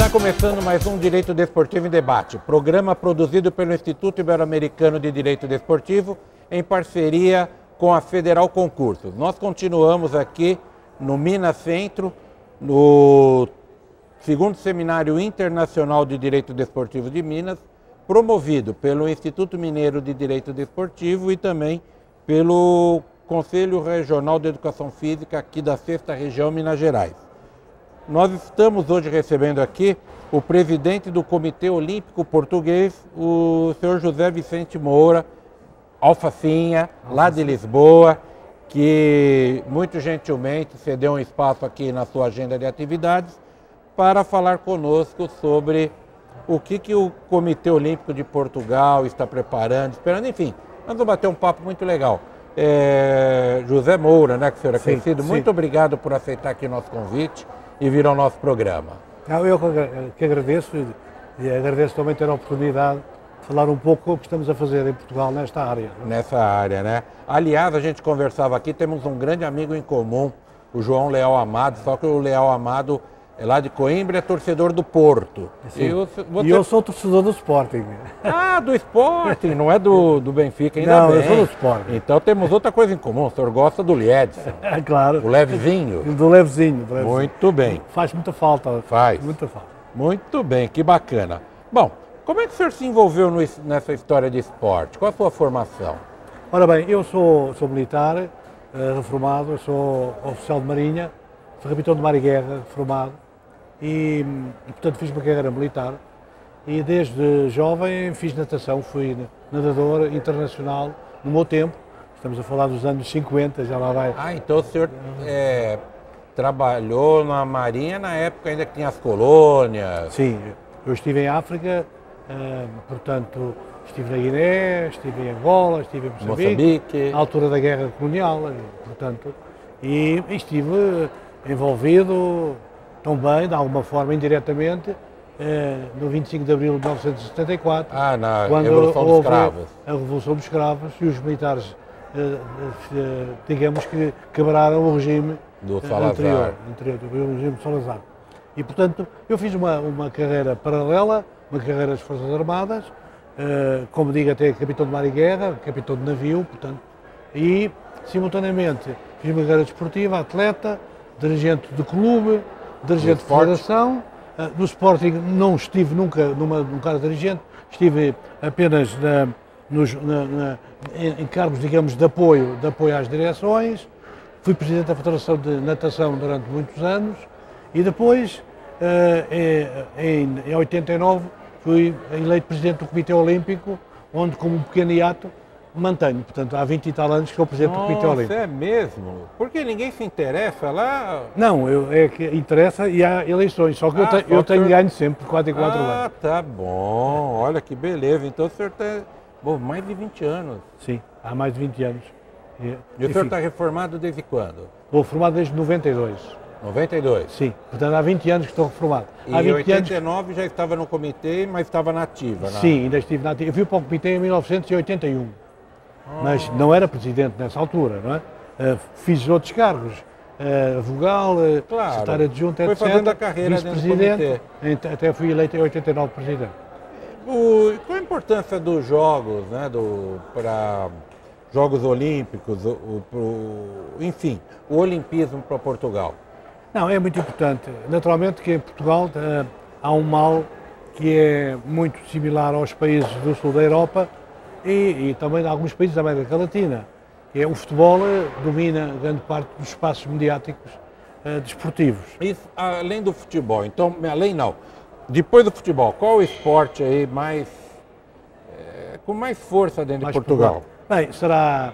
Está começando mais um Direito Desportivo em Debate, programa produzido pelo Instituto Ibero-Americano de Direito Desportivo em parceria com a Federal Concursos. Nós continuamos aqui no Minas Centro, no segundo Seminário Internacional de Direito Desportivo de Minas, promovido pelo Instituto Mineiro de Direito Desportivo e também pelo Conselho Regional de Educação Física aqui da 6ª Região Minas Gerais. Nós estamos hoje recebendo aqui o presidente do Comitê Olímpico Português, o senhor José Vicente Moura, Alfacinha, lá de Lisboa, que muito gentilmente cedeu um espaço aqui na sua agenda de atividades para falar conosco sobre o que o Comitê Olímpico de Portugal está preparando, esperando, enfim. Nós vamos bater um papo muito legal. José Moura, né, que o senhor é conhecido, muito obrigado por aceitar aqui o nosso convite e vir ao nosso programa. Eu que agradeço e agradeço também ter a oportunidade de falar um pouco o que estamos a fazer em Portugal nesta área. Nessa área, né? Aliás, a gente conversava aqui, temos um grande amigo em comum, o João Leal Amado, só que o Leal Amado é lá de Coimbra, é torcedor do Porto. E eu sou torcedor do Sporting. Ah, do Sporting, não é do Benfica, ainda não, bem. Eu sou do Sporting. Então temos outra coisa em comum, o senhor gosta do Liedson. É claro. O levezinho. Do levezinho. Muito bem. Faz muita falta. Faz. Muita falta. Muito bem, que bacana. Bom, como é que o senhor se envolveu nessa história de esporte? Qual a sua formação? Ora bem, eu sou militar, reformado, sou oficial de marinha, sou capitão de mar e guerra, reformado. E, portanto, fiz uma carreira militar e desde jovem fiz natação, fui nadador internacional no meu tempo, estamos a falar dos anos 50, já lá vai. Ah, então o senhor trabalhou na Marinha na época ainda que tinha as colônias? Sim, eu estive em África, portanto, estive na Guiné, estive em Angola, estive em Moçambique, à altura da Guerra Colonial, portanto, e estive envolvido também, de alguma forma, indiretamente, no 25 de abril de 1974, quando Revolução dos Cravos. A Revolução dos Cravos e os militares, digamos que quebraram o regime do Salazar. anterior, o regime de Salazar. E, portanto, eu fiz uma carreira paralela, uma carreira das Forças Armadas, como digo, até capitão de mar e guerra, capitão de navio, portanto, e, simultaneamente, fiz uma carreira desportiva, atleta, dirigente de clube, dirigente de federação. No Sporting não estive nunca num cargo de dirigente, estive apenas em cargos, digamos, de apoio às direções. Fui presidente da Federação de Natação durante muitos anos e depois, em 89, fui eleito presidente do Comitê Olímpico, onde, como um pequeno hiato, mantenho. Portanto, há 20 e tal anos que sou presidente do Comitê Olímpico. É mesmo? Porque ninguém se interessa lá? Não, é que interessa e há eleições, só que eu tenho ganho sempre, 4 em 4 anos. Ah, tá bom. Olha que beleza. Então o senhor tem mais de 20 anos. Sim, há mais de 20 anos. E o senhor está reformado desde quando? Estou reformado desde 92. 92? Sim, portanto há 20 anos que estou reformado. E em 89 já estava no comitê, mas estava na ativa, né? Sim, ainda estive na ativa. Eu fui para o comitê em 1981. Mas não era presidente nessa altura, não é? Fiz outros cargos, vogal, secretário adjunto, etc. Foi fazendo a carreira dentro do comitê. Até fui eleito em 89 presidente. Qual a importância dos jogos, né, para Jogos Olímpicos, enfim, o olimpismo para Portugal? Não, é muito importante. Naturalmente que em Portugal há um mal que é muito similar aos países do sul da Europa, e também em alguns países da América Latina, que é o futebol domina grande parte dos espaços mediáticos desportivos. Isso, além do futebol, então, depois do futebol, qual o esporte aí com mais força dentro de Portugal? Bem, será,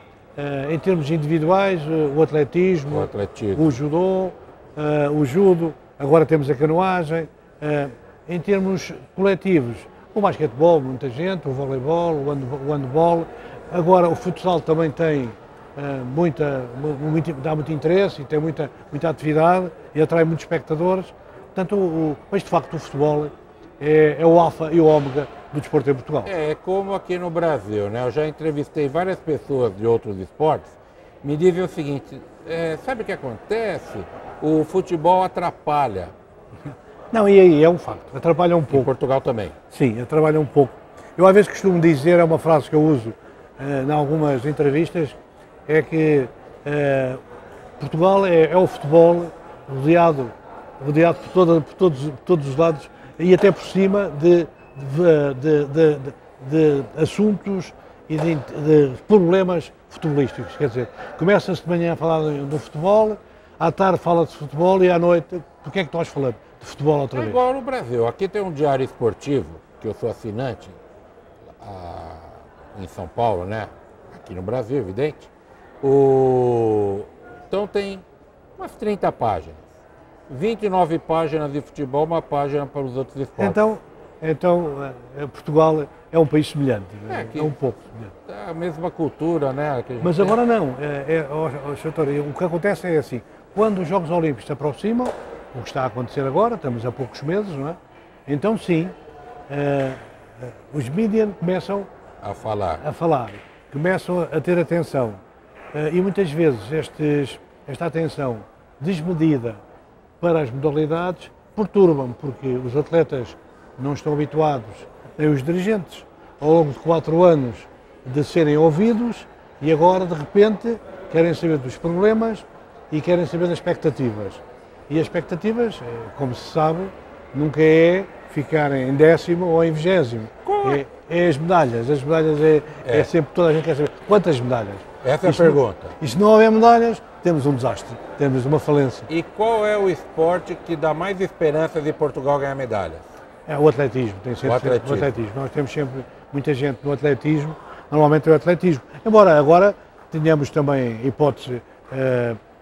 em termos individuais, o atletismo, o judô, o judo, agora temos a canoagem. Em termos coletivos, o basquetebol, muita gente, o voleibol, o handball. Agora o futsal também tem dá muito interesse e tem muita atividade e atrai muitos espectadores. Portanto, mas de facto o futebol é o alfa e o ômega do desporto em Portugal. É como aqui no Brasil, né? Eu já entrevistei várias pessoas de outros esportes, me dizem o seguinte, sabe o que acontece? O futebol atrapalha. Não, e aí é um facto, atrapalha um Em pouco. Portugal também. Sim, atrapalha um pouco. Eu às vezes costumo dizer, é uma frase que eu uso em algumas entrevistas, é que Portugal é o futebol rodeado por todos os lados e até por cima de assuntos e de problemas futebolísticos. Quer dizer, começa-se de manhã a falar do futebol, à tarde fala-se de futebol e à noite, do que é que nós falamos? De futebol outra É vez. igual no Brasil. Aqui tem um diário esportivo, que eu sou assinante, em São Paulo, né? Aqui no Brasil, evidente. Então tem umas 30 páginas. 29 páginas de futebol, uma página para os outros esportes. Então Portugal é um país semelhante, que é um pouco semelhante. É a mesma cultura, né? Que a gente Mas tem. agora não, o que acontece é assim, quando os Jogos Olímpicos se aproximam, o que está a acontecer agora, estamos a poucos meses, não é? Então sim, os mídias começam A falar. começam a ter atenção e muitas vezes esta atenção desmedida para as modalidades perturbam, porque os atletas não estão habituados, nem os dirigentes, ao longo de 4 anos de serem ouvidos e agora de repente querem saber dos problemas e querem saber das expectativas. E as expectativas, como se sabe, nunca é ficar em 10º ou em 20º. É as medalhas. As medalhas é sempre, toda a gente quer saber quantas medalhas. Essa é a pergunta. E se não houver medalhas, temos um desastre, temos uma falência. E qual é o esporte que dá mais esperança de Portugal ganhar medalhas? É o atletismo, tem sempre o atletismo. Nós temos sempre muita gente no atletismo, normalmente é o atletismo. Embora agora tenhamos também hipótese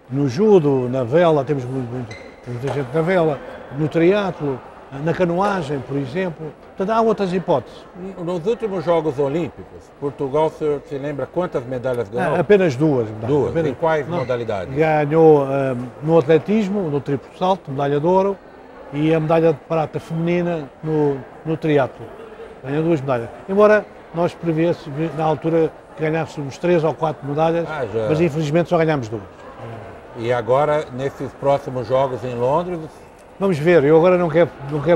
no judo, na vela, temos muita gente na vela, no triatlo, na canoagem, por exemplo. Portanto, há outras hipóteses. Nos últimos Jogos Olímpicos, Portugal, o senhor se lembra quantas medalhas ganhou? Apenas duas medalhas. Duas? Apenas, em quais modalidades? Ganhou no atletismo, no triplo salto, medalha de ouro, e a medalha de prata feminina no triatlo. Ganhou 2 medalhas. Embora nós prevêssemos, na altura, que ganhássemos 3 ou 4 medalhas, mas infelizmente só ganhámos 2. E agora, nesses próximos Jogos em Londres... Vamos ver, eu agora não quero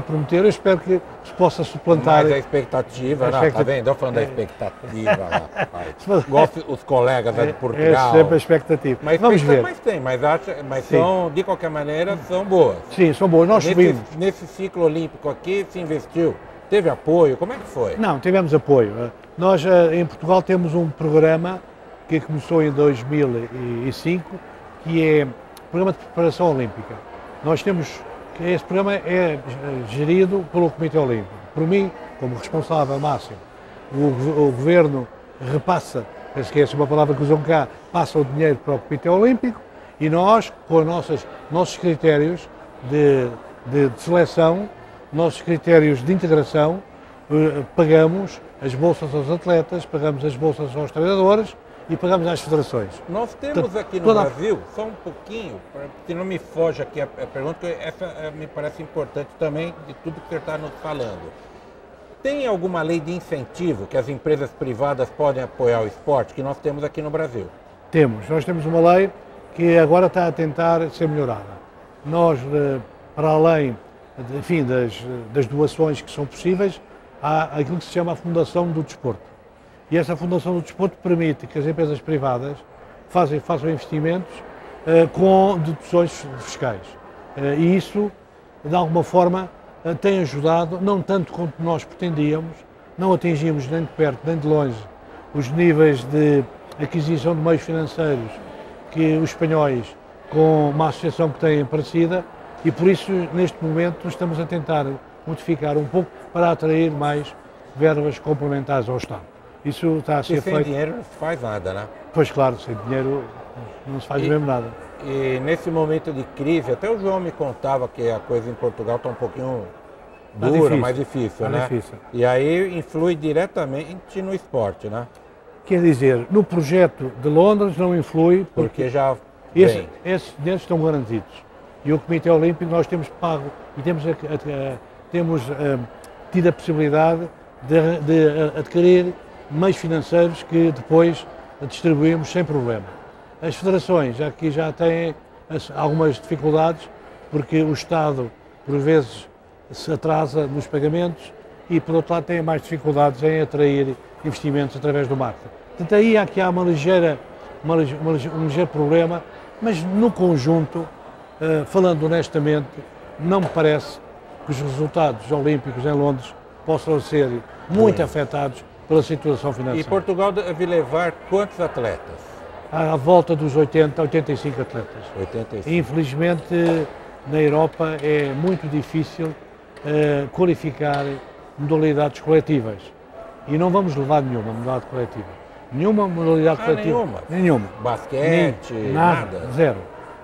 prometer, eu espero que se possa suplantar... Mas a expectativa, está vendo? Eu falando da expectativa lá, igual os colegas de Portugal. É sempre a expectativa. Vamos ver. Mas são, de qualquer maneira, são boas. Sim, são boas, nós subimos. Nesse ciclo olímpico aqui se investiu, teve apoio, como é que foi? Não, tivemos apoio. Nós em Portugal temos um programa que começou em 2005, que é o Programa de Preparação Olímpica. Nós temos... Esse programa é gerido pelo Comitê Olímpico. Por mim, como responsável máximo, o Governo repassa, penso que essa é uma palavra que usam cá, passa o dinheiro para o Comitê Olímpico e nós, com nossos critérios de seleção, nossos critérios de integração, pagamos as bolsas aos atletas, pagamos as bolsas aos treinadores e pagamos às federações. Nós temos aqui no Brasil, só um pouquinho, se não me foge aqui a pergunta, porque essa me parece importante também de tudo que você está nos falando. Tem alguma lei de incentivo que as empresas privadas podem apoiar o esporte que nós temos aqui no Brasil? Nós temos uma lei que agora está a tentar ser melhorada. Nós, para além, enfim, das doações que são possíveis, há aquilo que se chama a Fundação do Desporto. E essa Fundação do Desporto permite que as empresas privadas façam investimentos com deduções fiscais. E isso, de alguma forma, tem ajudado, não tanto quanto nós pretendíamos, não atingimos nem de perto nem de longe os níveis de aquisição de meios financeiros que os espanhóis, com uma associação que têm parecida, e por isso, neste momento, estamos a tentar modificar um pouco para atrair mais verbas complementares ao Estado. Isso está a ser feito. Sem dinheiro não se faz nada, né? Pois claro, sem dinheiro não se faz mesmo nada. E nesse momento de crise, até o João me contava que a coisa em Portugal está um pouquinho dura, mais difícil, né? E aí influi diretamente no esporte, né? Quer dizer, no projeto de Londres não influi porque já esses dinheiros estão garantidos. E o Comitê Olímpico nós temos pago e temos tido a possibilidade de adquirir meios financeiros que depois distribuímos sem problema. As federações aqui já têm algumas dificuldades porque o Estado, por vezes, se atrasa nos pagamentos e, por outro lado, tem mais dificuldades em atrair investimentos através do marketing. Portanto, aí aqui há um ligeiro problema, mas no conjunto, falando honestamente, não me parece que os resultados olímpicos em Londres possam ser muito afetados pela situação financeira. E Portugal deve levar quantos atletas? À volta dos 80, 85 atletas. 85. Infelizmente, na Europa é muito difícil qualificar modalidades coletivas. E não vamos levar nenhuma modalidade coletiva. Nenhuma modalidade coletiva. Nenhuma? Nenhuma. Basquete, nada? Zero.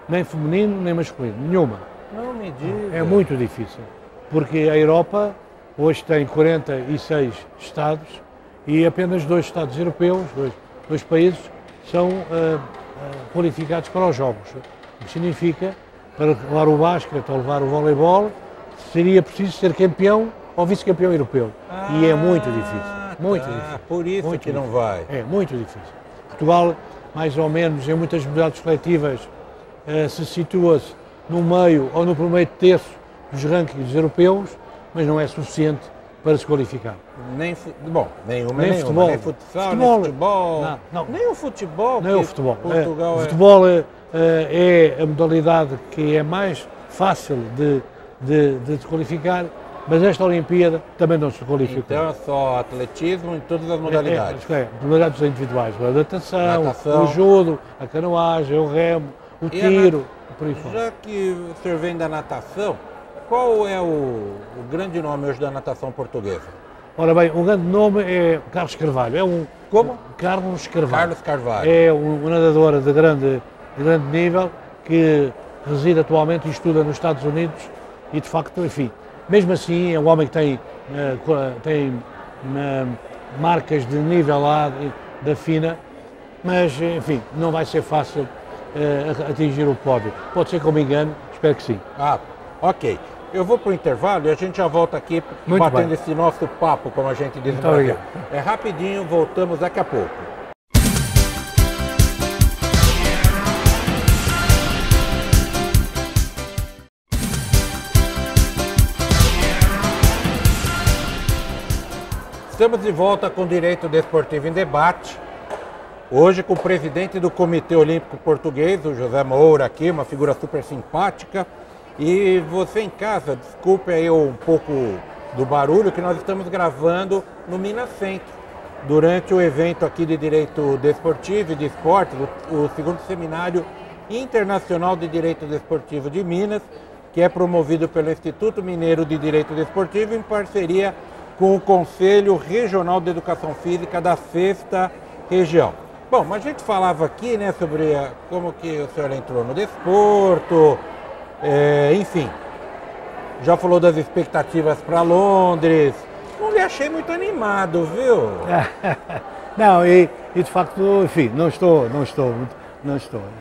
Nem feminino, nem masculino. Nenhuma. Não me diga. É muito difícil. Porque a Europa hoje tem 46 Estados e apenas 2 Estados europeus, dois países, são qualificados para os Jogos. O que significa, para levar o basquete ou levar o voleibol, seria preciso ser campeão ou vice-campeão europeu. E é muito difícil. Muito difícil. Por isso muito que difícil. não vai. É muito difícil. Portugal, mais ou menos, em muitas modalidades coletivas, se situa-se no meio ou no primeiro terço dos rankings europeus, mas não é suficiente para se qualificar. Nem futebol. Nem futsal, nem futebol. Não. Nem o futebol. Nem o futebol. Portugal o futebol é a modalidade que é mais fácil de se qualificar, mas esta Olimpíada também não se qualificou. Então é só atletismo em todas as modalidades. Modalidades individuais, a natação, o judo, a canoagem, o remo, o tiro, por aí fora. Já que o senhor vem da natação, qual é o grande nome hoje da natação portuguesa? Ora bem, o grande nome é Carlos Carvalho. Como? Carlos Carvalho. Carlos Carvalho. É um nadador de grande nível que reside atualmente e estuda nos Estados Unidos e, de facto, enfim, mesmo assim é um homem que tem marcas de nível A da FINA, mas, enfim, não vai ser fácil atingir o pódio. Pode ser que eu me engane, espero que sim. Ok. Eu vou para o intervalo e a gente já volta aqui batendo esse nosso papo, como a gente diz no Brasil. É rapidinho, voltamos daqui a pouco. Estamos de volta com o Direito Desportivo em Debate. Hoje com o presidente do Comitê Olímpico Português, o José Moura aqui, uma figura super simpática. E você em casa, desculpe aí um pouco do barulho, que nós estamos gravando no Minas Centro, durante o evento aqui de Direito Desportivo e de Esportes, o segundo Seminário Internacional de Direito Desportivo de Minas, que é promovido pelo Instituto Mineiro de Direito Desportivo em parceria com o Conselho Regional de Educação Física da 6ª Região. Bom, mas a gente falava aqui, né, sobre como que o senhor entrou no desporto, enfim, já falou das expectativas para Londres. Não lhe achei muito animado, viu? Não, e de facto, enfim, não estou.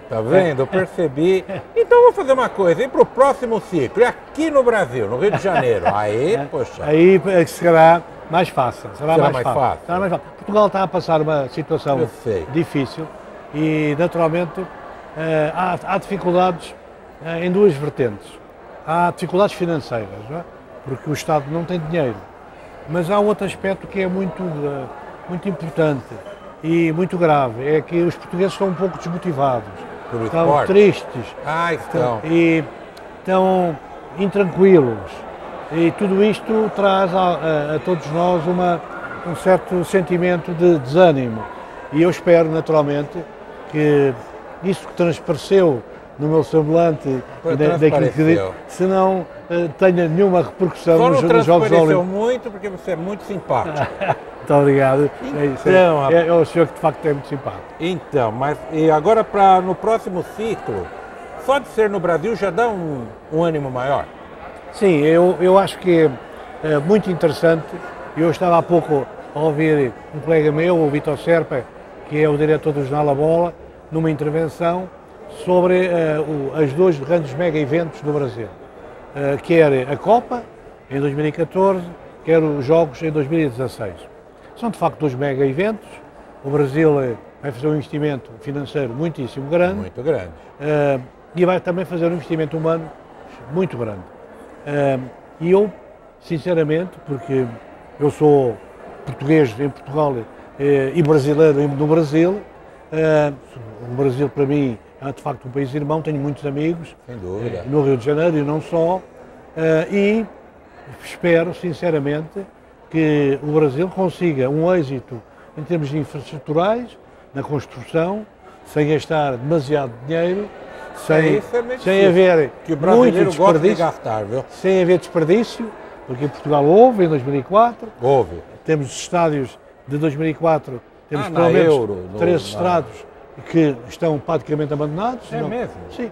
Tá vendo? Eu percebi. Então vou fazer uma coisa, ir para o próximo ciclo, e aqui no Brasil, no Rio de Janeiro. Aí, poxa. Aí será mais fácil. Será mais fácil. Será mais fácil. Portugal está a passar uma situação difícil e, naturalmente, há dificuldades em duas vertentes. Há dificuldades financeiras, não é? Porque o Estado não tem dinheiro. Mas há um outro aspecto que é muito importante e muito grave, é que os portugueses estão um pouco desmotivados, estão tristes, estão intranquilos. E tudo isto traz a todos nós um certo sentimento de desânimo. E eu espero, naturalmente, que isso que transpareceu no meu semblante, daquilo que disse, se não tenha nenhuma repercussão nos Jogos Olímpicos. Muito, porque você é muito simpático. Muito obrigado. Então, é o senhor que de facto é muito simpático. Então, mas e agora no próximo ciclo, só de ser no Brasil já dá um ânimo maior? Sim, eu acho que é muito interessante. Eu estava há pouco a ouvir um colega meu, o Vítor Serpa, que é o diretor do jornal A Bola, numa intervenção sobre os dois grandes mega-eventos do Brasil, quer a Copa, em 2014, quer os Jogos, em 2016. São, de facto, dois mega-eventos. O Brasil vai fazer um investimento financeiro muitíssimo grande. Muito grande. E vai também fazer um investimento humano muito grande. E eu sinceramente, porque eu sou português em Portugal e brasileiro no Brasil. O Brasil, para mim, é de facto um país irmão, tenho muitos amigos no Rio de Janeiro e não só, e espero, sinceramente, que o Brasil consiga um êxito em termos infraestruturais, na construção, sem gastar demasiado dinheiro, sem haver que o brasileiro muito gosta de desperdício, gastar, viu? sem haver desperdício, porque em Portugal houve em 2004, Houve. temos estádios de 2004, temos pelo na menos Euro, 3 estádios que estão praticamente abandonados. É mesmo? Sim,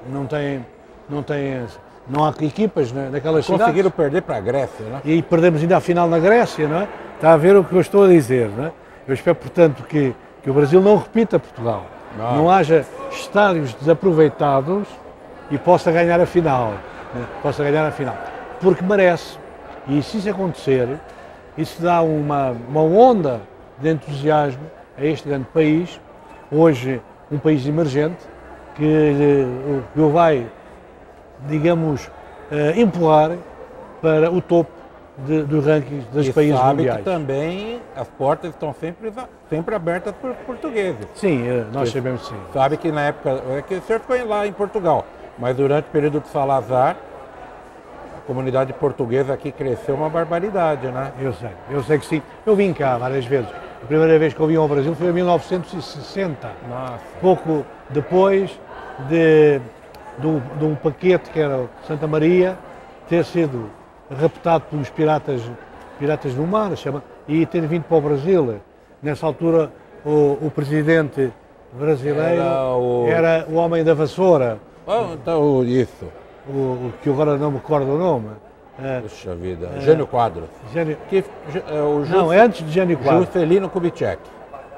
não há equipas naquelas cidades. Conseguiram perder para a Grécia, né? E perdemos ainda a final na Grécia, não é? Está a ver o que eu estou a dizer, não é? Eu espero, portanto, que o Brasil não repita Portugal. Não haja estádios desaproveitados e possa ganhar a final. Né? Possa ganhar a final. Porque merece. E se isso acontecer, isso dá uma onda de entusiasmo a este grande país, hoje um país emergente, que o vai, digamos, empurrar para o topo dos rankings dos países mundiais. Que também as portas estão sempre abertas por portugueses. Sim, nós sabemos sim. Sabe que na época, é que o senhor foi lá em Portugal, mas durante o período de Salazar, a comunidade portuguesa aqui cresceu uma barbaridade, né? Eu sei que sim. Eu vim cá várias vezes. A primeira vez que eu vim ao Brasil foi em 1960. Nossa. Pouco depois de um paquete que era o Santa Maria ter sido raptado pelos piratas do mar, e ter vindo para o Brasil. Nessa altura, o presidente brasileiro era o homem da vassoura. Então, isso. O que agora não me recordo o nome. Puxa vida. Jânio Quadros. Não, é antes de Jânio Quadros. Juscelino Kubitschek.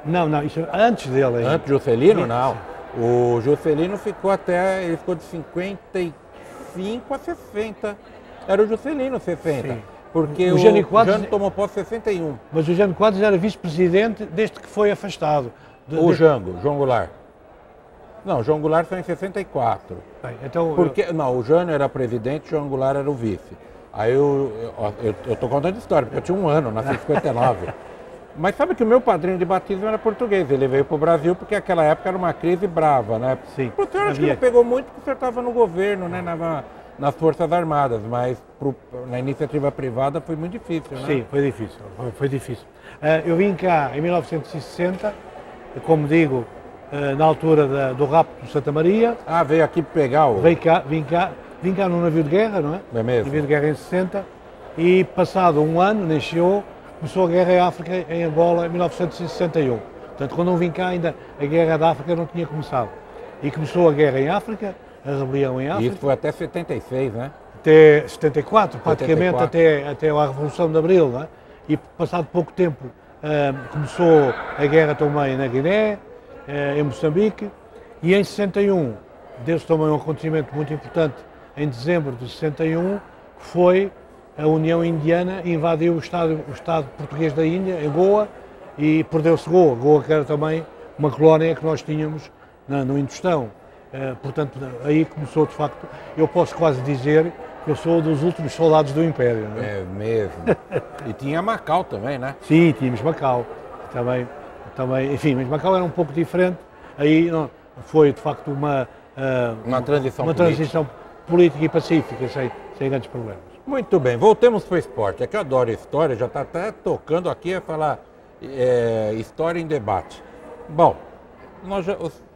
Não, isso é antes dele ainda. Antes de Juscelino, não. O Juscelino ele ficou de 55 a 60. Era o Juscelino 60. Sim. Porque o Jânio tomou posse em 61. Mas o Jânio Quadros era vice-presidente desde que foi afastado. João Goulart. Não, João Goulart foi em 64. Bem, então, Não, o Jânio era presidente, João Goulart era o vice. Aí eu estou contando história, porque eu tinha 1 ano, nasci em 59. Mas sabe que o meu padrinho de batismo era português, ele veio para o Brasil porque naquela época era uma crise brava, né? Sim. O senhor acho que não pegou muito porque o senhor estava no governo, né? Nas Forças Armadas, mas na iniciativa privada foi muito difícil, né? Sim, foi difícil. Eu vim cá em 1960, como digo, na altura do rapto de Santa Maria. Veio aqui pegar o... Vim cá num navio de guerra, não é? É mesmo? Navio de guerra em 60, e passado um ano, nasceu, começou a guerra em África, em Angola, em 1961. Portanto, quando eu vim cá, ainda a guerra da África não tinha começado. E começou a guerra em África, a rebelião em África. E isso foi até 76, né? Até 74, praticamente até a Revolução de Abril, não é? E passado pouco tempo começou a guerra também na Guiné, em Moçambique, e em 61 deu-se também um acontecimento muito importante em dezembro de 61, que foi a União Indiana invadiu o Estado português da Índia, em Goa, e perdeu-se Goa. Goa que era também uma colónia que nós tínhamos no Indostão. Portanto, aí começou de facto, eu posso quase dizer que eu sou dos últimos soldados do Império. Não é? É mesmo. E tinha Macau também, né? Sim, tínhamos Macau também, enfim, mas Macau era um pouco diferente. Aí foi de facto uma transição política e pacífica, sem grandes problemas. Muito bem, voltemos para o esporte. É que eu adoro história, já está até tocando aqui a falar história em debate. Bom, nós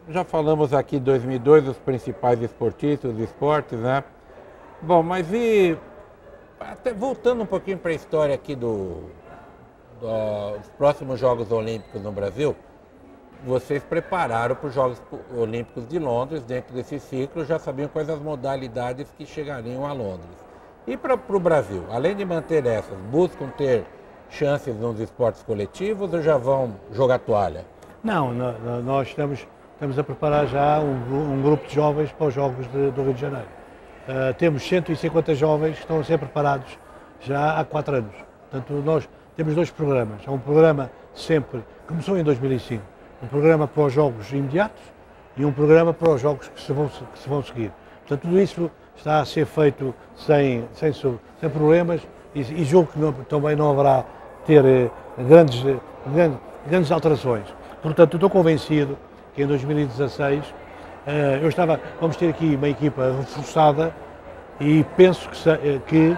já falamos aqui em 2002 dos principais esportistas, dos esportes, né? Bom, mas até voltando um pouquinho para a história aqui dos próximos Jogos Olímpicos no Brasil, vocês prepararam para os Jogos Olímpicos de Londres, dentro desse ciclo, já sabiam quais as modalidades que chegariam a Londres. E para o Brasil, além de manter essas, buscam ter chances nos esportes coletivos ou já vão jogar toalha? Não, nós estamos a preparar já um grupo de jovens para os Jogos do Rio de Janeiro. Temos 150 jovens que estão a ser preparados já há 4 anos. Portanto, nós temos 2 programas. Há um programa sempre, começou em 2005, um programa para os jogos imediatos e um programa para os jogos que se vão seguir. Portanto, tudo isso está a ser feito sem problemas e julgo que também não haverá ter grandes alterações. Portanto, eu estou convencido que em 2016 vamos ter aqui uma equipa reforçada e penso que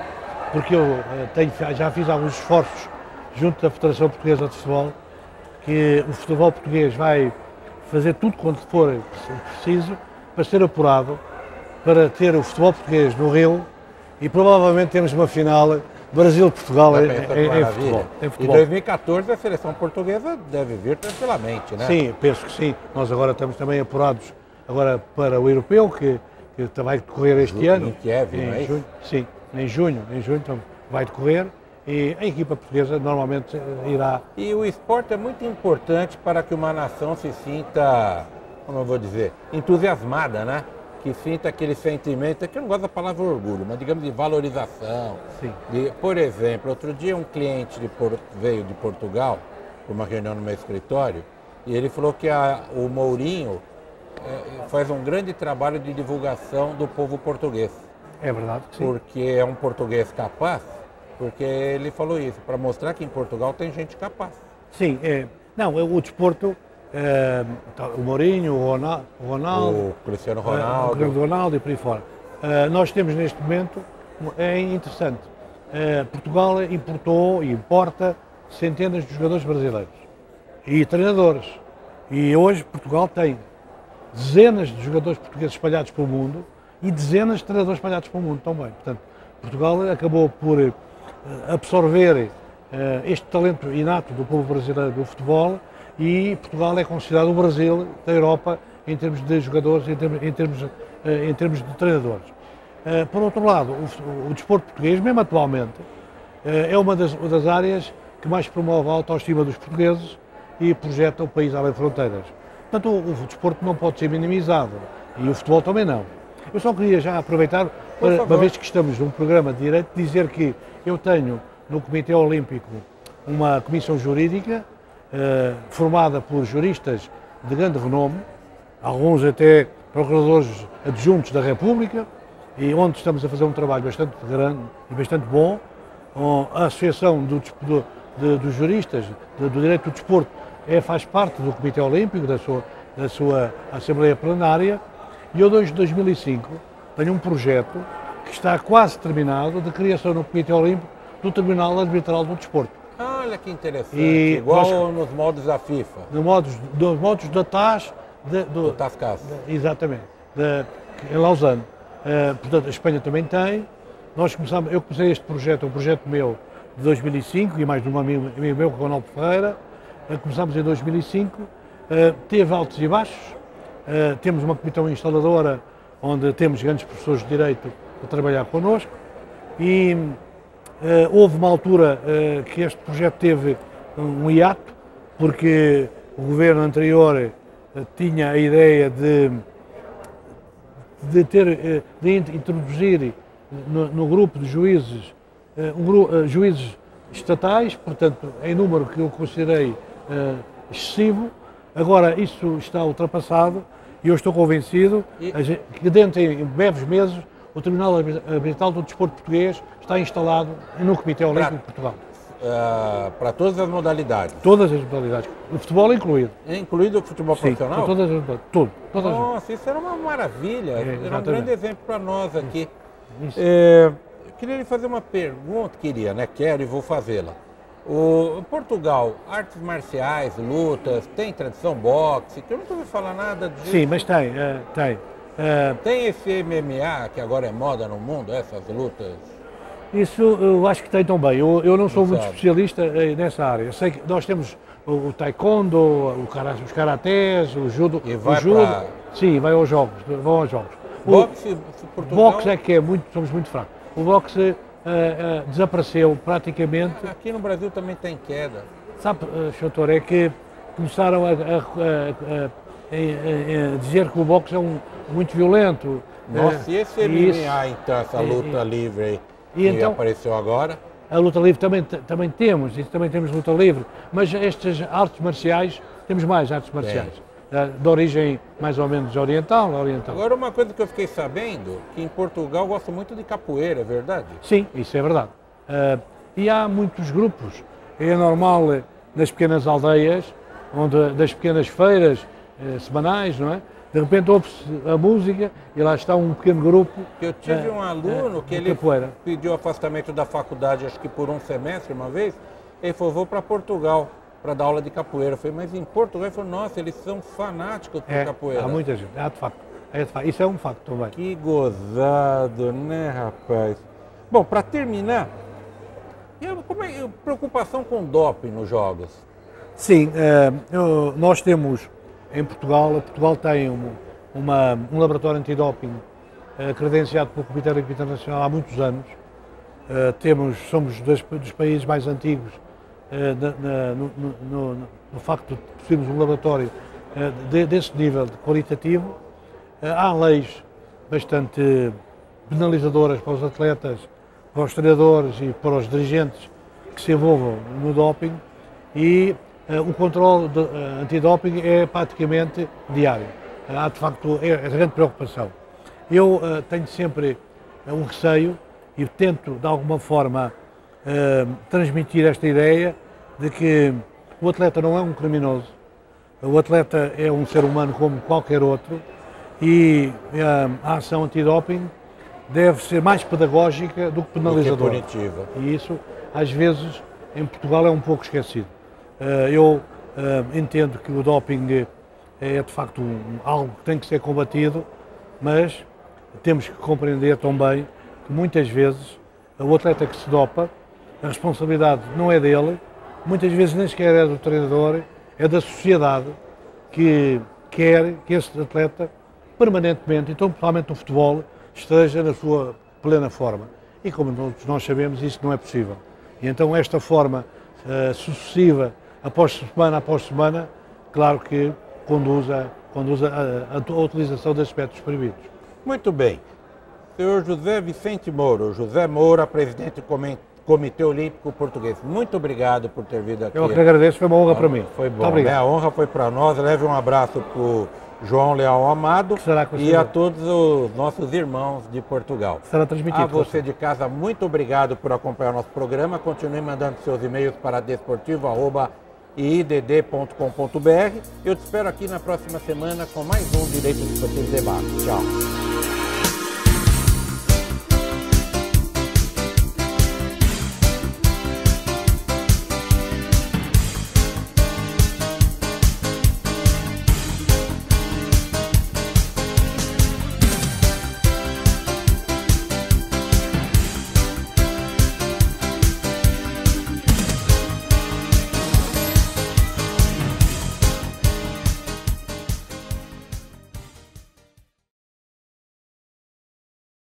porque eu já fiz alguns esforços junto da Federação Portuguesa de Futebol, que o futebol português vai fazer tudo quanto for preciso para ser apurado, para ter o futebol português no Rio e provavelmente temos uma final Brasil-Portugal em futebol. Em 2014 a seleção portuguesa deve vir tranquilamente, né? Sim, penso que sim. Nós agora estamos também apurados agora para o europeu, que vai decorrer este ano. Em Kiev, não é isso? Sim, em junho então vai decorrer. E a equipa portuguesa normalmente irá... E o esporte é muito importante para que uma nação se sinta, como eu vou dizer, entusiasmada, né? Que sinta aquele sentimento, que eu não gosto da palavra orgulho, mas digamos de valorização. Sim. Por exemplo, outro dia um cliente veio de Portugal para uma reunião no meu escritório e ele falou que o Mourinho faz um grande trabalho de divulgação do povo português. É verdade que sim. Porque é um português capaz. Porque ele falou isso, para mostrar que em Portugal tem gente capaz. Sim, não, o desporto, o Mourinho, o Ronaldo, o Cristiano Ronaldo, o Cristiano Ronaldo e por aí fora. Nós temos neste momento, é interessante, Portugal importou e importa centenas de jogadores brasileiros e treinadores. E hoje Portugal tem dezenas de jogadores portugueses espalhados pelo mundo e dezenas de treinadores espalhados pelo mundo também. Portanto, Portugal acabou por absorver este talento inato do povo brasileiro do futebol e Portugal é considerado o Brasil da Europa em termos de jogadores, em termos de treinadores. Por outro lado, o desporto português, mesmo atualmente, é uma das áreas que mais promove a autoestima dos portugueses e projeta o país além de fronteiras. Portanto, o desporto não pode ser minimizado e o futebol também não. Eu só queria já aproveitar, uma vez que estamos num programa de direito, dizer que eu tenho no Comitê Olímpico uma comissão jurídica formada por juristas de grande renome, alguns até procuradores adjuntos da República, e onde estamos a fazer um trabalho bastante grande e bastante bom. A Associação dos Juristas do Direito do Desporto faz parte do Comitê Olímpico, da sua Assembleia Plenária, e eu desde 2005 tenho um projeto que está quase terminado de criação no Comitê Olímpico do Tribunal Arbitral do Desporto. Olha que interessante, igual nos modos da FIFA. Nos modos da TAS, do TAS-CAS. Exatamente, em Lausanne. Portanto, a Espanha também tem. Eu comecei este projeto, um projeto meu de 2005 e mais de um amigo meu, Ronaldo Ferreira. Começámos em 2005, teve altos e baixos. Temos uma comissão instaladora onde temos grandes professores de Direito a trabalhar connosco e houve uma altura que este projeto teve um hiato, porque o governo anterior tinha a ideia de introduzir no grupo de juízes, juízes estatais, portanto, em número que eu considerei excessivo. Agora isso está ultrapassado e eu estou convencido que dentro de breves meses o Tribunal Arbitral do Desporto Português está instalado no Comitê Olímpico de Portugal. Para todas as modalidades? Todas as modalidades, o futebol incluído. Incluído o futebol profissional? Sim, todas as modalidades, tudo. Nossa, isso era uma maravilha, era um grande exemplo para nós aqui. Eu queria lhe fazer uma pergunta, quero e vou fazê-la. O Portugal, artes marciais, lutas, tem tradição boxe, que eu nunca ouvi falar nada disso. Sim, mas tem. Tem esse MMA que agora é moda no mundo, essas lutas? Isso eu acho que tem também. Eu não sou muito especialista nessa área. Eu sei que nós temos o taekwondo, os karatés, o judo. E vai Sim, vão aos jogos. Boxe, Portugal? Boxe é que somos muito fracos. O boxe desapareceu praticamente. Aqui no Brasil também tem queda. Sabe, Soutor, é que começaram a dizer que o boxe é muito violento. Nossa, e esse MMA, então, essa luta livre aí, que então, apareceu agora? A luta livre também temos luta livre, mas estas artes marciais, temos mais artes marciais. De origem mais ou menos oriental. Agora, uma coisa que eu fiquei sabendo, que em Portugal gosta muito de capoeira, é verdade? Sim, isso é verdade. E há muitos grupos. É normal nas pequenas aldeias, das pequenas feiras semanais, não é? De repente ouve-se a música e lá está um pequeno grupo. Eu tive um aluno que ele pediu afastamento da faculdade, acho que por um semestre, uma vez. Ele falou, vou para Portugal para dar aula de capoeira. Eu falei, mas em Portugal? Ele falou, nossa, eles são fanáticos por capoeira. Há muita gente, de facto. Isso é um facto também. Que gozado, né, rapaz? Bom, para terminar, como é preocupação com doping nos jogos? Sim, nós temos em Portugal tem um laboratório antidoping credenciado pelo Comitê Olímpico Internacional há muitos anos. Somos dos países mais antigos no facto de possuirmos um laboratório desse nível de qualitativo. Há leis bastante penalizadoras para os atletas, para os treinadores e para os dirigentes que se envolvam no doping e o controle antidoping é praticamente diário. Há de facto a grande preocupação. Eu tenho sempre um receio e tento de alguma forma transmitir esta ideia de que o atleta não é um criminoso, o atleta é um ser humano como qualquer outro e a ação antidoping deve ser mais pedagógica do que penalizadora. Do que punitiva. E isso, às vezes, em Portugal é um pouco esquecido. Eu entendo que o doping é de facto algo que tem que ser combatido, mas temos que compreender também que muitas vezes o atleta que se dopa, a responsabilidade não é dele, muitas vezes nem sequer é do treinador, é da sociedade que quer que esse atleta permanentemente, então principalmente no futebol, esteja na sua plena forma. E como todos nós sabemos, isso não é possível. E então esta forma sucessiva, após semana, claro que conduz à utilização de aspectos proibidos. Muito bem. Senhor José Vicente Moura, José Moura, presidente do Comitê Olímpico Português. Muito obrigado por ter vindo aqui. Eu que agradeço, foi uma honra para mim. Foi bom, né? A honra foi para nós. Leve um abraço para o João Leal Amado e a todos os nossos irmãos de Portugal. Será transmitido. A você de casa, muito obrigado por acompanhar o nosso programa. Continue mandando seus e-mails para desportivo@iidd.com.br. Eu te espero aqui na próxima semana com mais um Direito Desportivo Debate. Tchau.